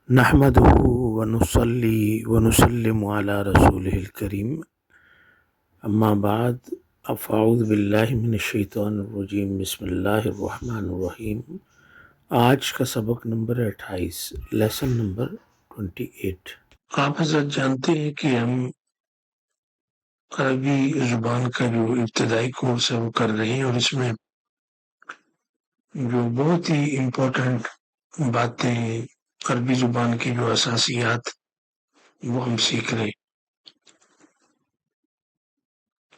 نحمده ونصلي ونسلم على رسوله الكريم اما بعد فاعوذ باللہ من الشیطان الرجیم بسم اللہ الرحمن الرحیم۔ آج کا سبق نمبر 28، لیسن نمبر 28۔ آپ حضرت جانتے ہیں کہ ہم عربی زبان کا جو ابتدائی کورس ہے وہ کر رہے ہیں، اور اس میں جو بہت ہی امپورٹنٹ باتیں عربی زبان کی جو اساسیات وہ ہم سیکھ رہے ہیں۔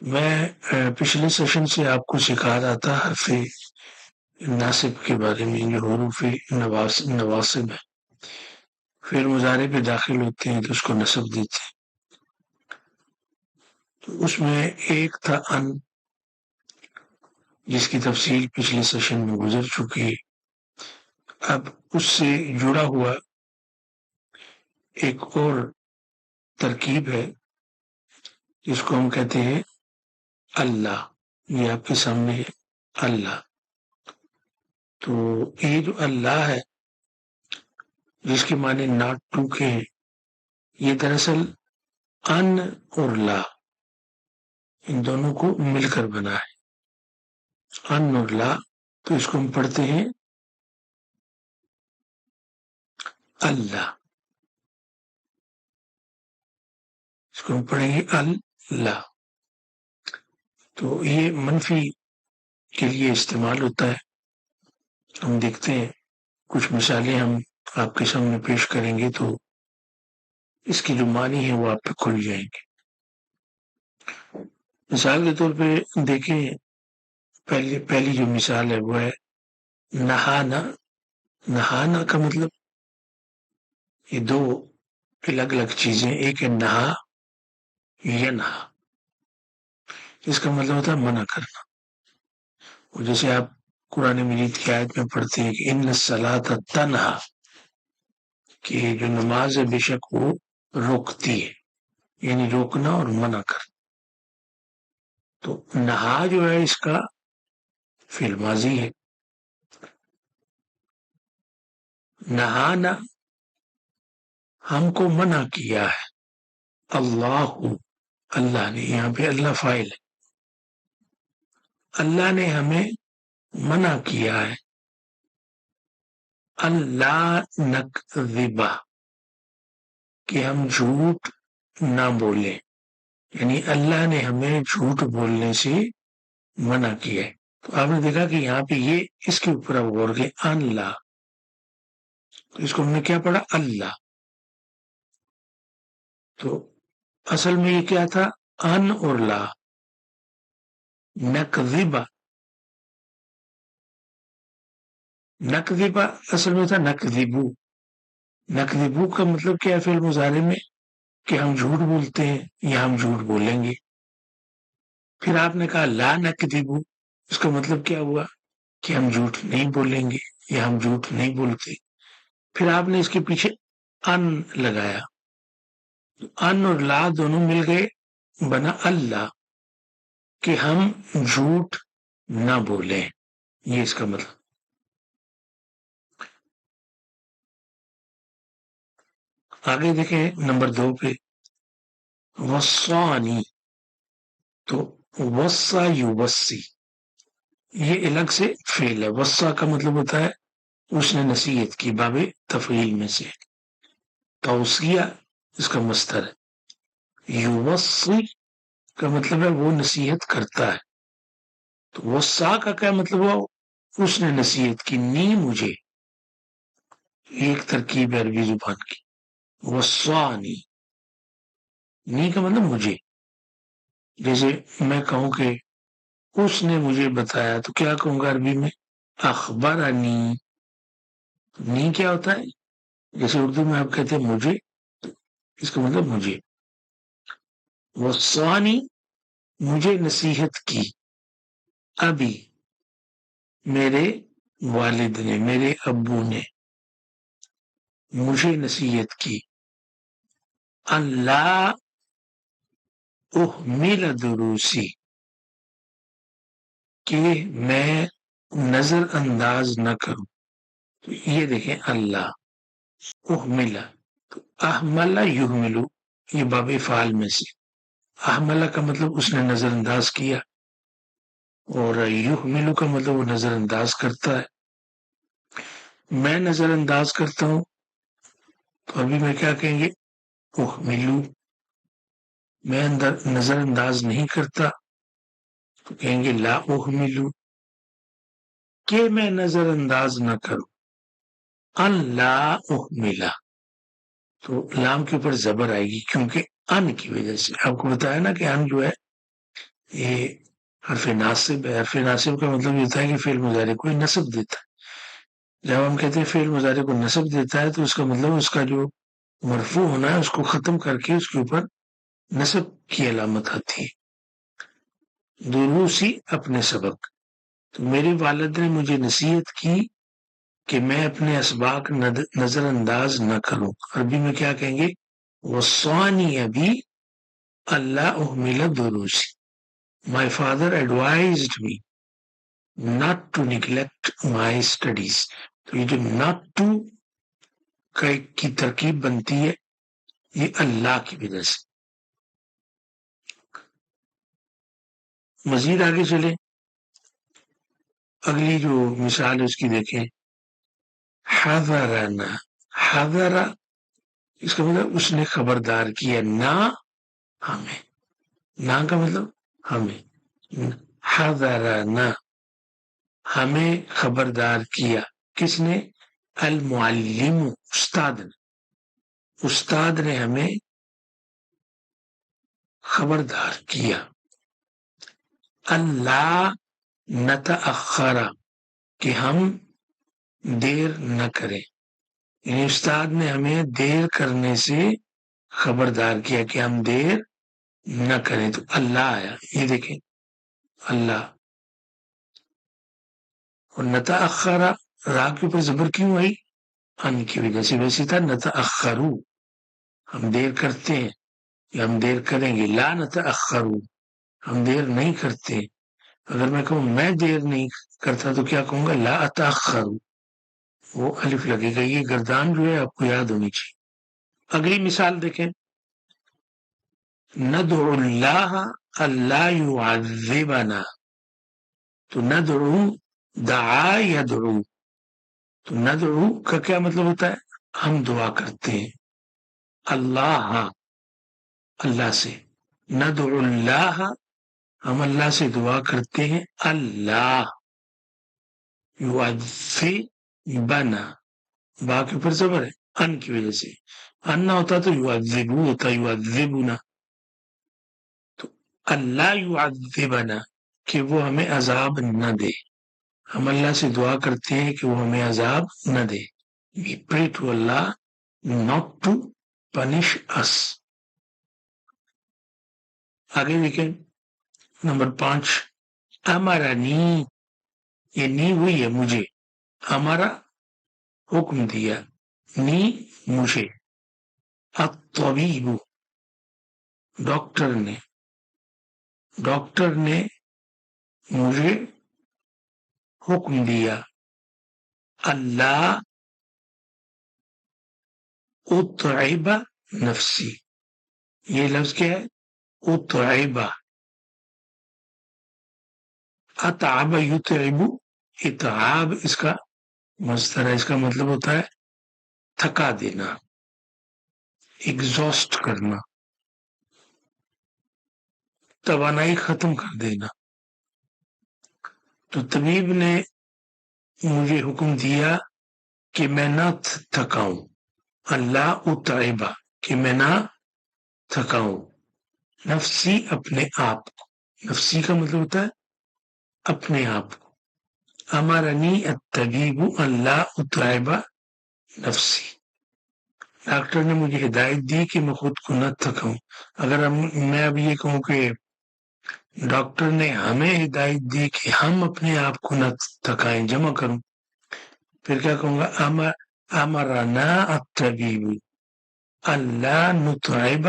میں پچھلے سیشن سے آپ کو سکھا رہا تھا حرف ناصب کے بارے میں، جو حروف نواصب ہے، پھر مضارع پہ داخل ہوتے ہیں تو اس کو نصب دیتے ہیں۔ تو اس میں ایک تھا ان، جس کی تفصیل پچھلے سیشن میں گزر چکی ہے۔ اب اس سے جڑا ہوا ایک اور ترکیب ہے جس کو ہم کہتے ہیں اللہ۔ یہ آپ کے سامنے ہے اللہ۔ تو یہ جو اللہ ہے جس کے معنی ناٹ ٹو کے ہیں، یہ دراصل ان اور لا ان دونوں کو مل کر بنا ہے، ان اور لا۔ تو اس کو ہم پڑھتے ہیں اللہ، اس کو ہم پڑھیں گے اللہ۔ تو یہ منفی کے لیے استعمال ہوتا ہے۔ ہم دیکھتے ہیں کچھ مثالیں ہم آپ کے سامنے پیش کریں گے تو اس کی جو معنی ہے وہ آپ پہ کھل جائیں گے۔ مثال کے طور پہ دیکھیں، پہلی جو مثال ہے وہ ہے نہانا۔ نہانا کا مطلب یہ دو الگ الگ چیزیں، ایک ہے نہا، ینہا، اس کا مطلب ہوتا ہے منع کرنا۔ اور جیسے آپ قرآن مجید کی آیت میں پڑھتے ہیں کہ ان الصلاۃ تنہا، کہ جو نماز ہے بے شک وہ روکتی ہے، یعنی روکنا اور منع کرنا۔ تو نہا جو ہے اس کا فعل ماضی ہے، نہانا ہم کو منع کیا ہے، اللہ اللہ نے، یہاں پہ اللہ فاعل ہے، اللہ نے ہمیں منع کیا ہے اللہ نکذب، کہ ہم جھوٹ نہ بولیں، یعنی اللہ نے ہمیں جھوٹ بولنے سے منع کیا ہے۔ تو آپ نے دیکھا کہ یہاں پہ یہ اس کے اوپر اب غور کے اللہ، تو اس کو ہم نے کیا پڑھا اللہ۔ تو اصل میں یہ کیا تھا، ان اور لا، نکذبہ۔ نکذبہ اصل میں تھا نکذبو۔ نکذبو کا مطلب کیا ہے فعل مضارع میں، کہ ہم جھوٹ بولتے ہیں یا ہم جھوٹ بولیں گے۔ پھر آپ نے کہا لا نکذبو، اس کا مطلب کیا ہوا کہ ہم جھوٹ نہیں بولیں گے یا ہم جھوٹ نہیں بولتے۔ پھر آپ نے اس کے پیچھے ان لگایا، ان اور لا دونوں مل گئے، بنا اللہ، کہ ہم جھوٹ نہ بولیں، یہ اس کا مطلب۔ آگے دیکھیں نمبر 2 پہ وصانی۔ تو وصا یوصی، یہ الگ سے فعل ہے۔ وصا کا مطلب ہوتا ہے اس نے نصیحت کی، باب تفعیل میں سے۔ توصیہ اس کا مصدر ہے۔ یوصی کا مطلب ہے وہ نصیحت کرتا ہے۔ تو وصا کا کیا مطلب ہوا، اس نے نصیحت کی، نی مجھے، ایک ترکیب ہے عربی زبان کی، وصانی، نی کا مطلب مجھے۔ جیسے میں کہوں کہ اس نے مجھے بتایا، تو کیا کہوں گا عربی میں، اخبرنی۔ نی کیا ہوتا ہے، جیسے اردو میں آپ کہتے ہیں مجھے، اس کا مطلب مجھے۔ وصانی، مجھے نصیحت کی، ابھی، میرے والد نے، میرے ابو نے مجھے نصیحت کی، اللہ احمل دروسی، کہ میں نظر انداز نہ کروں۔ تو یہ دیکھیں اللہ، احملا، تو احملا یحملو یہ باب فعال میں سے، احملا کا مطلب اس نے نظر انداز کیا، اور یحملو کا مطلب وہ نظر انداز کرتا ہے۔ میں نظر انداز کرتا ہوں تو ابھی میں کیا کہیں گے؟ احملو۔ میں نظر انداز نہیں کرتا تو کہیں گے لا احملو، کہ میں نظر انداز نہ کروں، اللہ احملا، تو لام کے اوپر زبر آئے گی کیونکہ ان کی وجہ سے۔ آپ کو بتایا نا کہ ان جو ہے یہ حرف ناصب ہے۔ حرف ناصب کا مطلب یہ ہوتا ہے کہ فعل مضارع کو نصب دیتا ہے۔ جب ہم کہتے ہیں فعل مضارع کو نصب دیتا ہے تو اس کا مطلب اس کا جو مرفوع ہونا ہے اس کو ختم کر کے اس کے اوپر نصب کی علامت آتی ہے۔ دروسی اپنے سبق، تو میرے والد نے مجھے نصیحت کی کہ میں اپنے اسباق نظر انداز نہ کروں۔ عربی میں کیا کہیں گے؟ وصانی ابی اللہ احمل دروسی، my father advised me not to neglect my studies۔ تو یہ جو not to کی ترکیب بنتی ہے یہ اللہ کی وجہ سے۔ مزید آگے چلے، اگلی جو مثال ہے اس کی دیکھیں، حذرنا، حذر اس کا مطلب اس نے خبردار کیا، نہ ہمیں، نہ کا مطلب ہمیں، حذرنا ہمیں خبردار کیا، کس نے؟ المعلم، استاد نے، استاد نے ہمیں خبردار کیا۔ اللہ نتأخر، کہ ہم دیر نہ کریں، یعنی استاد نے ہمیں دیر کرنے سے خبردار کیا کہ ہم دیر نہ کریں، تو اللہ آیا، یہ دیکھیں اللہ، اور نتأخر را کے اوپر زبر کیوں آئی؟ ان کی وجہ سے، ویسے تھا نتأخرو ہم دیر کرتے ہیں یا ہم دیر کریں گے، لا نتأخرو ہم دیر نہیں کرتے۔ اگر میں کہوں میں دیر نہیں کرتا تو کیا کہوں گا؟ لا اتأخرو، وہ الف لگے گا، یہ گردان جو ہے آپ کو یاد ہونی چاہیے۔ اگلی مثال دیکھیں، ندعو اللہ اللہ یعذبنا، تو ندعو دعا یدعو، تو ندعو کا کیا مطلب ہوتا ہے؟ ہم دعا کرتے ہیں، اللہ اللہ سے، ندعو اللہ ہم اللہ سے دعا کرتے ہیں، اللہ یعذبنا، با کے اوپر زبر ہے ان کی وجہ سے، ان نہ ہوتا تو یعذبو ہوتا، یعذبنا، تو اللہ یعذبنا کہ وہ ہمیں عذاب نہ دے، ہم اللہ سے دعا کرتے ہیں کہ وہ ہمیں عذاب نہ دے۔ We pray to Allah not to punish us۔ آگے دیکھیں نمبر 5، امرنی، یہ نی ہوئی ہے مجھے، ہمارا حکم دیا، نی مجھے، الطبیب ڈاکٹر نے مجھے حکم دیا، اللہ اتعب نفسی، یہ لفظ کیا ہے؟ اتعب، اتعب یتعب، اتعاب اس کا مصدر ہے، اس کا مطلب ہوتا ہے تھکا دینا، ایگزاسٹ کرنا، توانائی ختم کر دینا۔ تو طبیب نے مجھے حکم دیا کہ میں نہ تھکاؤں، اللہ اتعبہ کہ میں نہ تھکاؤں، نفسی اپنے آپ کو، نفسی کا مطلب ہوتا ہے اپنے آپ کو، امرنی الطبیب اللہ اتعبہ نفسی، ڈاکٹر نے مجھے ہدایت دی کہ میں خود کو نہ تھکاؤں۔ اگر میں اب یہ کہوں کہ ڈاکٹر نے ہمیں ہدایت دی کہ ہم اپنے آپ کو نہ تھکائیں، جمع کروں، پھر کیا کہوں گا؟ امرنا الطبیب اللہ نتعب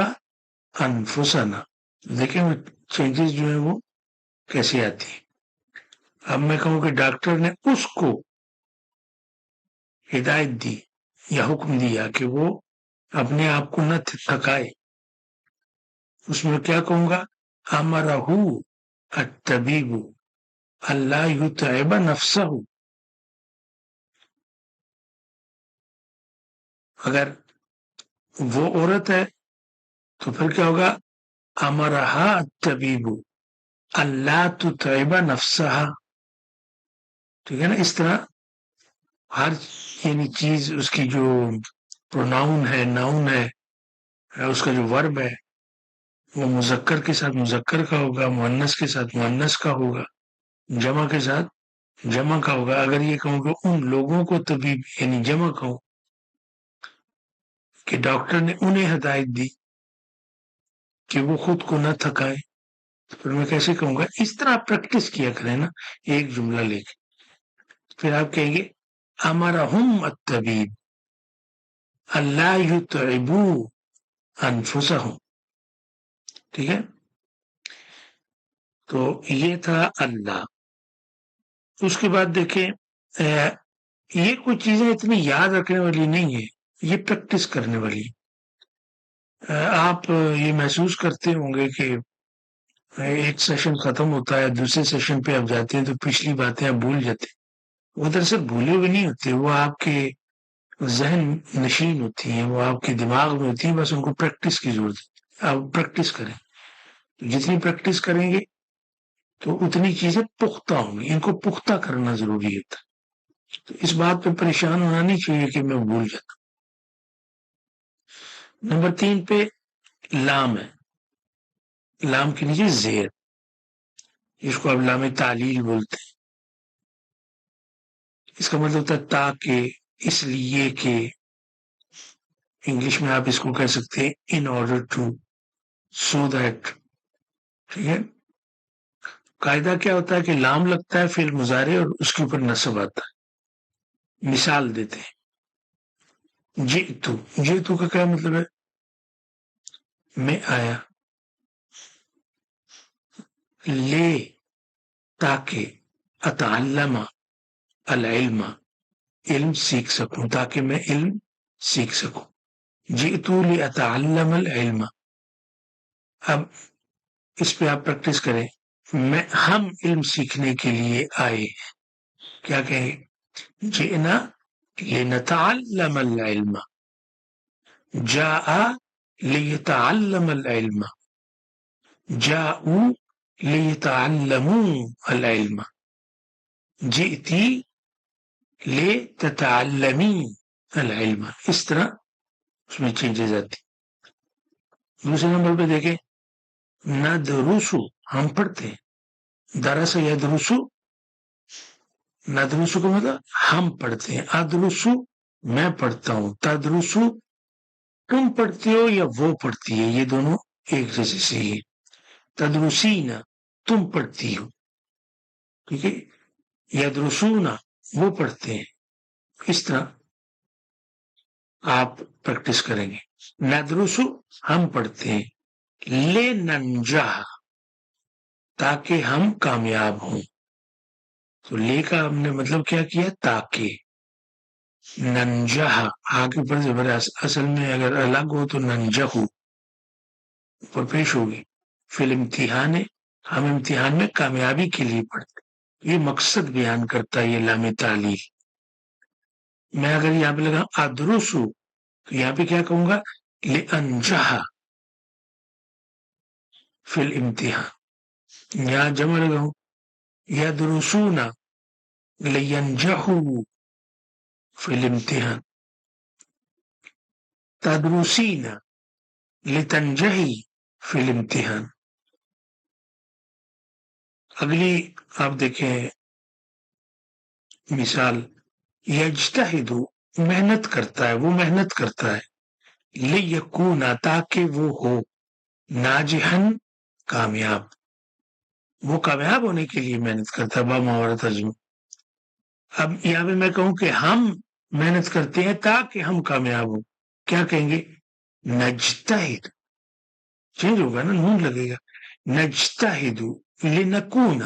انفسنا۔ دیکھیں وہ چینجز جو ہیں وہ کیسے آتی ہیں۔ اب میں کہوں کہ ڈاکٹر نے اس کو ہدایت دی، یا حکم دیا کہ وہ اپنے آپ کو نہ تھکائے، اس میں کیا کہوں گا؟ امرہ الطبیب اللہ یتعب نفسہ. اگر وہ عورت ہے تو پھر کیا ہوگا؟ امرہ الطبیب اللہ تتعب نفسہ. ٹھیک ہے نا؟ اس طرح ہر یعنی چیز اس کی جو پروناؤن ہے، ناؤن ہے، اس کا جو ورب ہے وہ مذکر کے ساتھ مذکر کا ہوگا، مؤنث کے ساتھ مؤنث کا ہوگا، جمع کے ساتھ جمع کا ہوگا. اگر یہ کہوں کہ ان لوگوں کو طبیب یعنی جمع کہوں کہ ڈاکٹر نے انہیں ہدایت دی کہ وہ خود کو نہ تھکائے، تو پھر میں کیسے کہوں گا؟ اس طرح آپ پریکٹس کیا کریں نا ایک جملہ لے کے. پھر آپ کہیں گے امرہم الطبیب اللہ یتعبوا انفسہم. ٹھیک ہے؟ تو یہ تھا اللہ. اس کے بعد دیکھیں یہ کوئی چیزیں اتنی یاد رکھنے والی نہیں ہے، یہ پریکٹس کرنے والی. آپ یہ محسوس کرتے ہوں گے کہ ایک سیشن ختم ہوتا ہے، دوسرے سیشن پہ آپ جاتے ہیں تو پچھلی باتیں آپ بھول جاتے ہیں. وہ دراصل بھولے ہوئے نہیں ہوتے، وہ آپ کے ذہن نشین ہوتی ہیں، وہ آپ کے دماغ میں ہوتی ہیں، بس ان کو پریکٹس کی ضرورت ہے. آپ پریکٹس کریں، جتنی پریکٹس کریں گے تو اتنی چیزیں پختہ ہوں گی. ان کو پختہ کرنا ضروری ہوتا ہے. تو اس بات پہ پریشان ہونا نہیں چاہیے کہ میں بھول جاتا. نمبر 3 پہ لام ہے، لام کے نیچے زیر، جس کو اب لام تعلیل بولتے ہیں. اس کا مطلب ہوتا ہے تاکہ، اس لیے کہ. انگلش میں آپ اس کو کہہ سکتے ہیں in order to, so that. ٹھیک ہے؟ قاعدہ کیا ہوتا ہے کہ لام لگتا ہے فعل مضارع اور اس کے اوپر نصب آتا ہے. مثال دیتے ہیں، جئتو. جئتو کا کیا مطلب ہے؟ میں آیا. لے تاکہ، اتعلم العلم علم سیکھ سکوں، تاکہ میں علم سیکھ سکوں. جئتو لاتعلم العلم. اب اس پہ آپ پریکٹس کریں. ہم علم سیکھنے کے لیے آئے. کیا کہیں؟ جئنا لنتعلم العلم. جاء لیتعلم العلم. جاءوا لیتعلموا العلم. جئتی لتتعلمی العلم. اس طرح اس میں چینجز آتی. دوسرے نمبر پہ دیکھیں، ندرسو ہم پڑھتے ہیں، درس یدرسو. ندرسو کا مطلب ہم پڑھتے ہیں، ادرسو میں پڑھتا ہوں، تدرسو تم پڑھتے ہو یا وہ پڑھتی ہے، یہ دونوں ایک جیسے سے ہی. تدرسین تم پڑھتی ہو. ٹھیک ہے؟ یدرسون وہ پڑھتے ہیں. اس طرح آپ پریکٹس کریں گے. ندرسو ہم پڑھتے ہیں، لے ننجح تاکہ ہم کامیاب ہوں. تو لے کا ہم نے مطلب کیا کیا؟ تاکہ. ننجح آگے پر زبر اصل میں اگر الگ ہو تو ننجح اوپر پیش ہوگی. فی الامتحان ہم امتحان میں کامیابی کے لیے پڑھتے. یہ مقصد بیان کرتا ہے یہ لام تعلیل. میں اگر یہاں پہ لگا ادرسو تو یہاں پہ کیا کہوں گا؟ لانجح فی الامتحان. یہاں جمع لگاؤں یدرسون لینجحوا فی الامتحان. تدرسین لتنجحی فی الامتحان. اگلی آپ دیکھیں مثال، یجتہد محنت کرتا ہے، وہ محنت کرتا ہے، لیکون تاکہ وہ ہو، ناجحن کامیاب. وہ کامیاب ہونے کے لیے محنت کرتا ہے. بامحاورہ ترجمہ. اب یہاں پہ میں کہوں کہ ہم محنت کرتے ہیں تاکہ ہم کامیاب ہوں، کیا کہیں گے؟ نجتہد. چینج ہوگا نا، نون لگے گا. نجتہد لنکون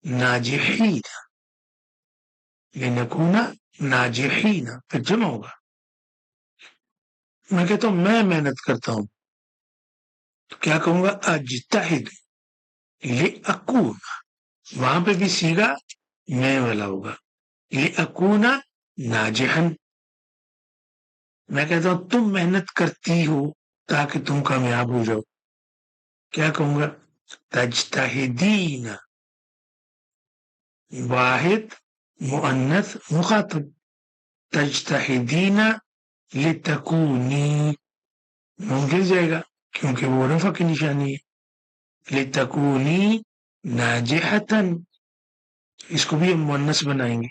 ناجحین. لنکون ناجحین پھر جمع ہوگا. میں کہتا ہوں میں محنت کرتا ہوں تو کیا کہوں گا اجتہد لأکون، وہاں پہ بھی سیگا میں والا ہوگا لأکون ناجحا. میں کہتا ہوں تم محنت کرتی ہو تاکہ تم کامیاب ہو جاؤ، کیا کہوں گا تجتہدین، واحد مؤنث مخاطب، تجتہدین لتکونی نون گر جائے گا کیونکہ وہ رفع کی نشانی ہے. لتکونی ناجحتن، اس کو بھی ہم مؤنث بنائیں گے.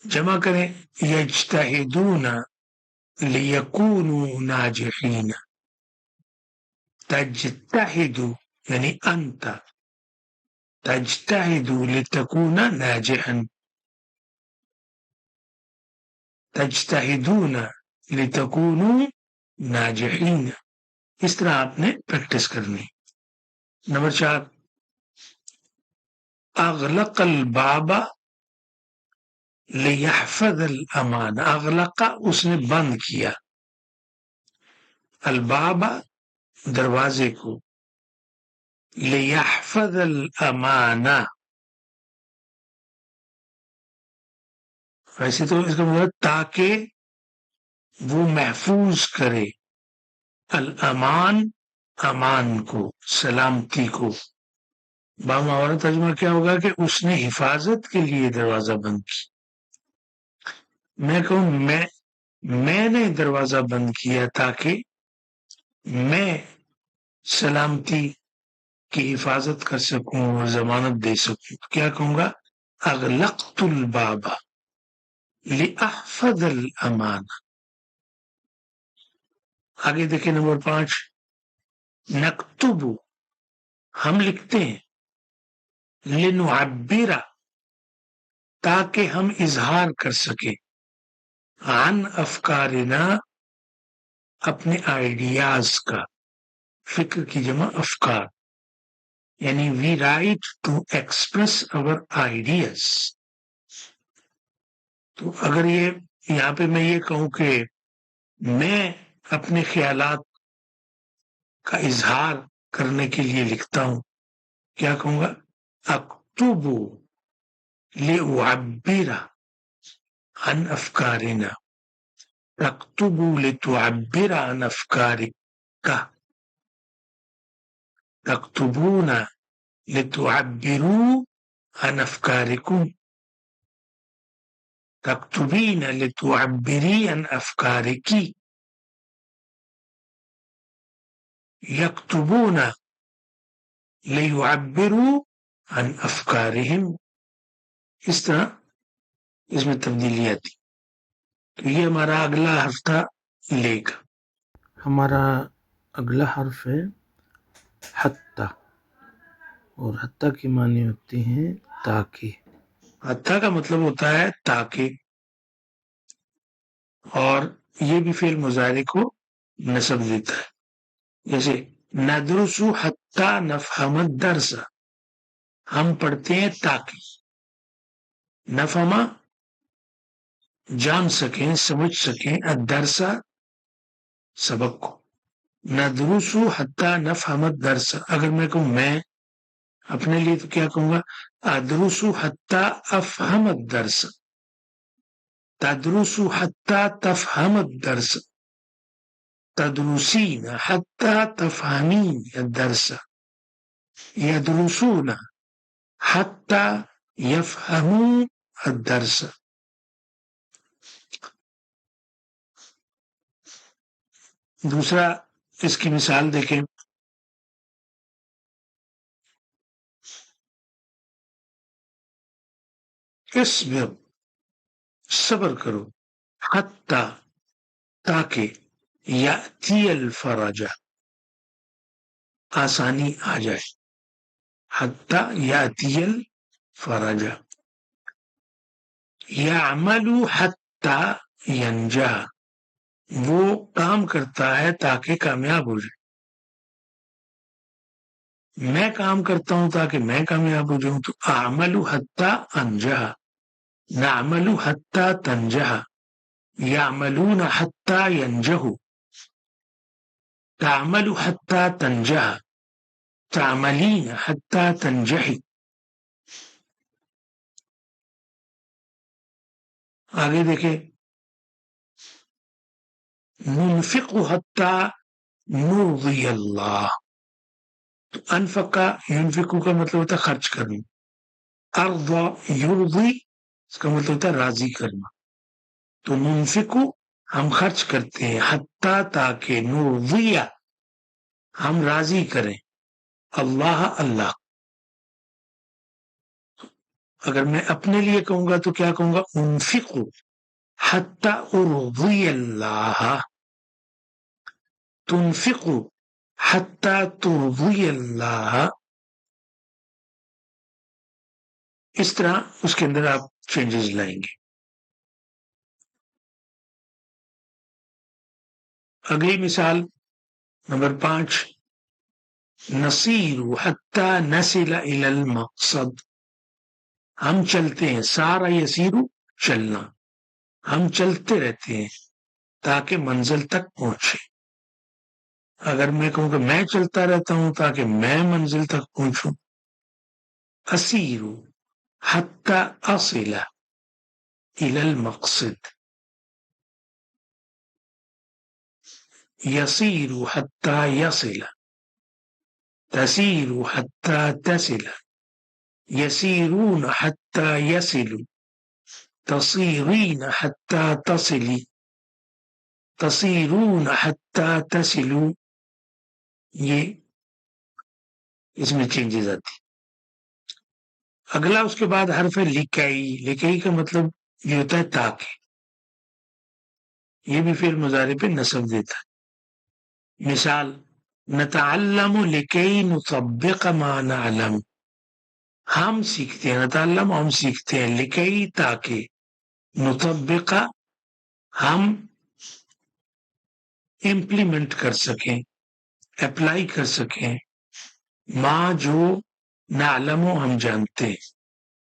جمع کریں یجتہدون لیکونوا ناجحین. تجتہد یعنی انت تجتہد لتکون ناجحا، تجتہدون لتکونوا ناجحین. اس طرح آپ نے پریکٹس کرنی. نمبر 4 اغلق الباب لیحفظ الامان. اغلق اس نے بند کیا، الباب دروازے کو، لیحفظ الامان ویسے تو اس کا مطلب تاکہ وہ محفوظ کرے، الامان امان کو، سلامتی کو. باماورا ترجمہ کیا ہوگا کہ اس نے حفاظت کے لیے دروازہ بند کی. میں کہوں میں نے دروازہ بند کیا تاکہ میں سلامتی کی حفاظت کر سکوں اور ضمانت دے سکوں. کیا کہوں گا اغلقت الباب لأحفظ الامان. آگے دیکھیں نمبر 5 نکتب، ہم لکھتے ہیں، لنعبر تاکہ ہم اظہار کر سکیں، عن افکارنا اپنے آئیڈیاز کا، فکر کی جمع افکار، یعنی we write to express our ideas. تو اگر یہاں پہ میں یہ کہوں کہ میں اپنے خیالات کا اظہار کرنے کے لیے لکھتا ہوں، کیا کہوں گا اکتب لأعبر عن افکارنا. تکتب لتعبر عن افکارک، تکتبون لتعبروا عن افکارکم، تکتبین لتعبری عن افکارکی، یکتبون لیعبروا عن افکارہم. اس طرح اس میں تبدیلی آتی. تو یہ ہمارا اگلا ہفتہ لے گا. ہمارا اگلا حرف ہے حتی، اور حتی کی معنی ہوتی ہیں تاکہ. حتی کا مطلب ہوتا ہے تاکہ، اور یہ بھی فعل مضارع کو نصب دیتا ہے. جیسے ندرس حتی نفہم الدرس، ہم پڑھتے ہیں تاکہ نفہم جان سکیں، سمجھ سکیں، الدرس سبق کو. ندرس حتی نفہم الدرس. اگر میں کہوں میں اپنے لیے تو کیا کہوں گا ادرس حتی افہم الدرس، تدرس حتی تفہم الدرس، تدرسین حتی تفہمین الدرس، یدرسون حتی یفہمون الدرس. دوسرا اس کی مثال دیکھیں، اصبر صبر کرو، حتی تاکہ یأتی الفرج آسانی آ جائے، حتی یأتی الفرج. یعمل حتی ینجح، وہ کام کرتا ہے تاکہ کامیاب ہو جائے. میں کام کرتا ہوں تاکہ میں کامیاب ہو جاؤں، تو اعمل حتی انجح، نعمل حتی تنجح، یعملون حتی ینجحوا، تعمل حتی تنجح، تعملین حتی تنجحی۔ آگے دیکھیں، ننفق حتی نرضی اللہ، تو انفقہ ينفقو کا مطلب ہوتا ہے خرچ کرنا، ارضا یرضی اس کا مطلب ہوتا ہے راضی کرنا، تو ننفقو ہم خرچ کرتے ہیں، حتی تاکہ نرضی ہم راضی کریں اللہ اللہ۔ اگر میں اپنے لیے کہوں گا تو کیا کہوں گا؟ انفقو حتی ارضی اللہ، تنفقو حتی ترضی اللہ، اس طرح اس کے اندر آپ چینجز لائیں گے۔ اگلی مثال نمبر 5، نصیر حتی نصل الی المقصد، ہم چلتے ہیں، سارا یسیرو چلنا، ہم چلتے رہتے ہیں تاکہ منزل تک پہنچے۔ اگر میں کہوں کہ میں چلتا رہتا ہوں تاکہ میں منزل تک پہنچوں، اسیرو حتی اصل الی المقصد، یسیر حتی یصل، تسیر حتی تصل، یسیرون حتی یصلوا، تصیرین حتی تصلی، تصیرون حتی تصلوا، یہ اس میں چینجز آتی۔ اگلا اس کے بعد حرف ہے لکئی، لکئی کا مطلب یہ ہوتا ہے تاکہ، یہ بھی فعل مضارع پہ نصب دیتا ہے۔ مثال نتعلم لکی نطبق ما نعلم، ہم سیکھتے ہیں، نتعلم ہم سیکھتے ہیں، لکی تاکہ، نطبق ہم امپلیمنٹ کر سکیں، اپلائی کر سکیں، ما جو نعلم ہم جانتے ہیں،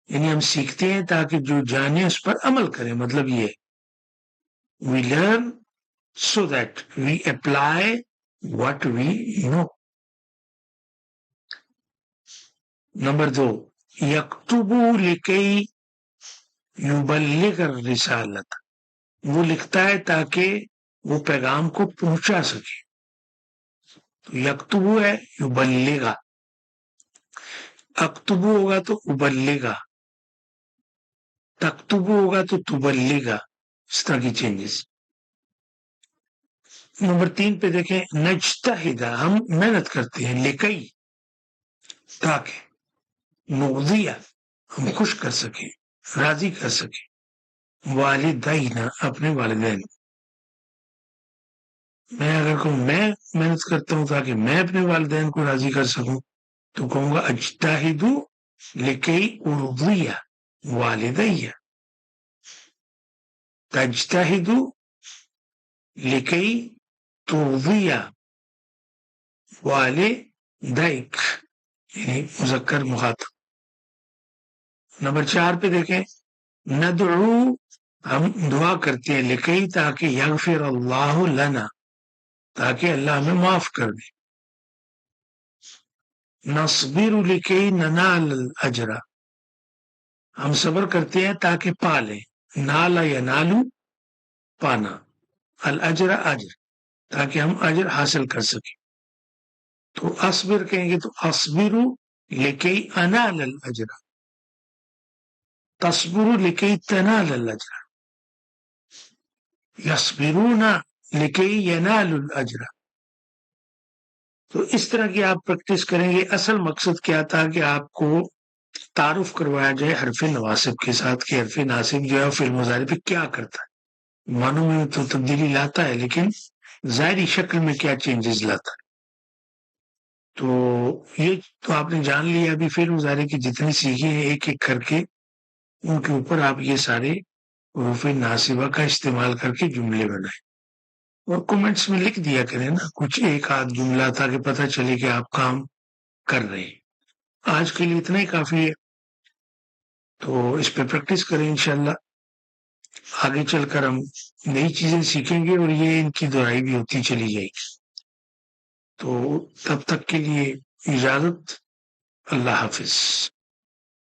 یعنی ہم سیکھتے ہیں تاکہ جو جانے اس پر عمل کریں، مطلب یہ we learn so that we apply what we know۔ Number 2، یکتبو لکی یبلغ الرسالت، وہ لکھتا ہے تاکہ وہ پیغام کو پہنچا سکے، تو یکتبو ہے یبلغا، اکتبو ہوگا تو ابلغا، تکتبو ہوگا تو تبلغا، اس طرح کی چینجز۔ نمبر 3 پہ دیکھیں، نجتہد ہم محنت کرتے ہیں، لکی تاکہ، نرضیہ ہم خوش کر سکیں، راضی کر سکیں، والدین اپنے والدین۔ میں اگر کہوں میں محنت کرتا ہوں تاکہ میں اپنے والدین کو راضی کر سکوں تو کہوں گا اجتہد لکی ارضی والدی، تجتہد لکی ترضی والدیک، یعنی مذکر مخاطب۔ نمبر 4 پہ دیکھیں، ندعو ہم دعا کرتے ہیں، لکی تاکہ یغفر اللہ لنا، تاکہ اللہ ہمیں معاف کر دے، نصبر لکی ننال الاجر، ہم صبر کرتے ہیں تاکہ پا لیں، نالا ینالو پانا، الاجر اجر، تاکہ ہم اجر حاصل کر سکیں، تو اصبر کہیں گے تو اصبر لکی انال الاجر، تصبر لکی تنال الاجر، یصبرون لکی ینال الاجر۔ تو اس طرح کی آپ پریکٹس کریں گے۔ اصل مقصد کیا تھا کہ آپ کو تعارف کروایا جائے حرف نواسب کے ساتھ کہ حرف ناصب جو ہے فعل مضارع پہ کیا کرتا ہے، معنوں میں تو تبدیلی لاتا ہے لیکن ظاہری شکل میں کیا چینجز لاتا ہے۔ تو یہ تو آپ نے جان لیا، ابھی فعل مضارع کی جتنی سیکھی ہیں ایک ایک کر کے ان کے اوپر آپ یہ سارے حروف ناصبہ کا استعمال کر کے جملے بنائیں اور کومنٹس میں لکھ دیا کریں نا کچھ ایک آدھ جملہ تاکہ پتہ چلے کہ آپ کام کر رہے ہیں۔ آج کے لیے اتنا ہی کافی ہے، تو اس پہ پریکٹس کریں انشاءاللہ۔ آگے چل کر ہم نئی چیزیں سیکھیں گے اور یہ ان کی دہرائی بھی ہوتی چلی جائے گی. تو تب تک کے لیے اجازت. اللہ حافظ.